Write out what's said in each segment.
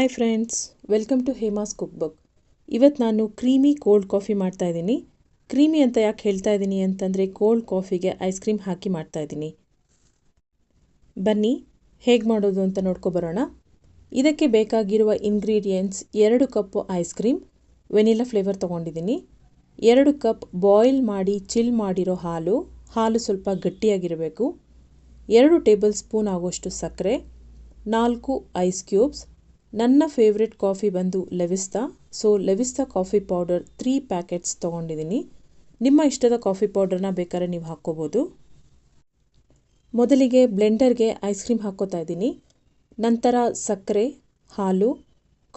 Hi friends, welcome to Hema's cook book. ಇವತ್ತು ನಾನು creamy cold coffee ಮಾಡ್ತಾ ಇದ್ದೀನಿ. ಕ್ರೀಮಿ ಅಂತ ಯಾಕೆ ಹೇಳ್ತಾ ಇದ್ದೀನಿ ಅಂತಂದರೆ ಕೋಲ್ಡ್ ಕಾಫಿಗೆ ಐಸ್ ಕ್ರೀಮ್ ಹಾಕಿ ಮಾಡ್ತಾ ಇದ್ದೀನಿ. ಬನ್ನಿ ಹೇಗೆ ಮಾಡೋದು ಅಂತ ನೋಡ್ಕೊಬರೋಣ. ಇದಕ್ಕೆ ಬೇಕಾಗಿರುವ ingredients 2 cup ice cream, vanilla flavour ತೊಗೊಂಡಿದ್ದೀನಿ, 2 ಕಪ್ ಬಾಯ್ಲ್ ಮಾಡಿ ಚಿಲ್ ಮಾಡಿರೋ ಹಾಲು ಸ್ವಲ್ಪ ಗಟ್ಟಿಯಾಗಿರಬೇಕು, 2 ಟೇಬಲ್ ಸ್ಪೂನ್ ಆಗೋಷ್ಟು ಸಕ್ಕರೆ, 4 ಐಸ್ ಕ್ಯೂಬ್ಸ್. ನನ್ನ ಫೇವ್ರೆಟ್ ಕಾಫಿ ಬಂದು ಲೆವಿಸ್ತಾ, ಲೆವಿಸ್ತಾ ಕಾಫಿ ಪೌಡರ್ 3 ಪ್ಯಾಕೆಟ್ಸ್ ತೊಗೊಂಡಿದ್ದೀನಿ. ನಿಮ್ಮ ಇಷ್ಟದ ಕಾಫಿ ಪೌಡರ್ನ ಬೇಕಾದ್ರೆ ನೀವು ಹಾಕ್ಕೋಬೋದು. ಮೊದಲಿಗೆ ಬ್ಲೆಂಡರ್ಗೆ ಐಸ್ ಕ್ರೀಮ್ ಹಾಕ್ಕೋತಾ ಇದ್ದೀನಿ. ನಂತರ ಸಕ್ಕರೆ, ಹಾಲು,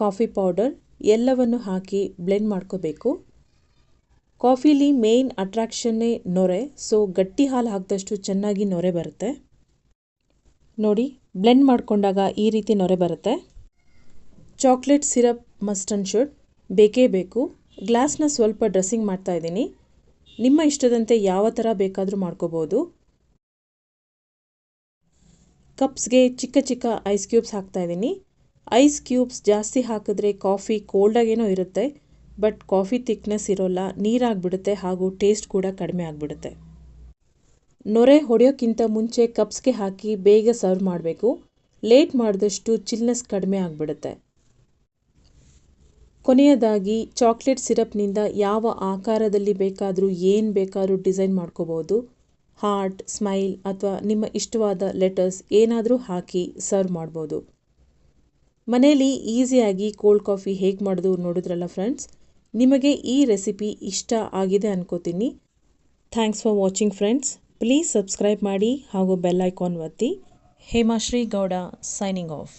ಕಾಫಿ ಪೌಡರ್ ಎಲ್ಲವನ್ನು ಹಾಕಿ ಬ್ಲೆಂಡ್ ಮಾಡ್ಕೋಬೇಕು. ಕಾಫಿಲಿ ಮೇನ್ ಅಟ್ರಾಕ್ಷನ್ನೇ ನೊರೆ, ಗಟ್ಟಿ ಹಾಲು ಹಾಕಿದಷ್ಟು ಚೆನ್ನಾಗಿ ನೊರೆ ಬರುತ್ತೆ. ನೋಡಿ, ಬ್ಲೆಂಡ್ ಮಾಡಿಕೊಂಡಾಗ ಈ ರೀತಿ ನೊರೆ ಬರುತ್ತೆ. Chocolate syrup must and should ಬೇಕೇ ಬೇಕು. ಗ್ಲಾಸ್ನ ಸ್ವಲ್ಪ ಡ್ರೆಸ್ಸಿಂಗ್ ಮಾಡ್ತಾ ಇದ್ದೀನಿ. ನಿಮ್ಮ ಇಷ್ಟದಂತೆ ಯಾವ ಥರ ಬೇಕಾದರೂ ಮಾಡ್ಕೋಬೋದು. ಕಪ್ಸ್ಗೆ ಚಿಕ್ಕ ಚಿಕ್ಕ ಐಸ್ ಕ್ಯೂಬ್ಸ್ ಹಾಕ್ತಾ ಇದ್ದೀನಿ. ಐಸ್ ಕ್ಯೂಬ್ಸ್ ಜಾಸ್ತಿ ಹಾಕಿದ್ರೆ ಕಾಫಿ ಕೋಲ್ಡಾಗೇನೋ ಇರುತ್ತೆ, ಬಟ್ ಕಾಫಿ ಥಿಕ್ನೆಸ್ ಇರೋಲ್ಲ, ನೀರಾಗಿಬಿಡುತ್ತೆ, ಹಾಗೂ ಟೇಸ್ಟ್ ಕೂಡ ಕಡಿಮೆ ಆಗಿಬಿಡುತ್ತೆ. ನೊರೆ ಹೊಡೆಯೋಕ್ಕಿಂತ ಮುಂಚೆ ಕಪ್ಸ್ಗೆ ಹಾಕಿ ಬೇಗ ಸರ್ವ್ ಮಾಡಬೇಕು. ಲೇಟ್ ಮಾಡಿದಷ್ಟು ಚಿಲ್ನೆಸ್ ಕಡಿಮೆ ಆಗಿಬಿಡುತ್ತೆ. ಕೊನೆಯದಾಗಿ ಚಾಕ್ಲೇಟ್ ಸಿರಪ್ನಿಂದ ಯಾವ ಆಕಾರದಲ್ಲಿ ಬೇಕಾದರೂ ಏನು ಬೇಕಾದರೂ ಡಿಸೈನ್ ಮಾಡ್ಕೋಬೋದು. ಹಾರ್ಟ್, ಸ್ಮೈಲ್ ಅಥವಾ ನಿಮ್ಮ ಇಷ್ಟವಾದ ಲೆಟರ್ಸ್ ಏನಾದರೂ ಹಾಕಿ ಸರ್ವ್ ಮಾಡ್ಬೋದು. ಮನೆಯಲ್ಲಿ ಈಸಿಯಾಗಿ ಕೋಲ್ಡ್ ಕಾಫಿ ಹೇಗೆ ಮಾಡೋದು ನೋಡಿದ್ರಲ್ಲ ಫ್ರೆಂಡ್ಸ್. ನಿಮಗೆ ಈ ರೆಸಿಪಿ ಇಷ್ಟ ಆಗಿದೆ ಅನ್ಕೋತೀನಿ. Thanks for watching friends. Please subscribe ಮಾಡಿ ಹಾಗೂ ಬೆಲ್ ಐಕಾನ್ ಒತ್ತಿ. ಹೇಮಾಶ್ರೀ ಗೌಡ ಸೈನಿಂಗ್ ಆಫ್.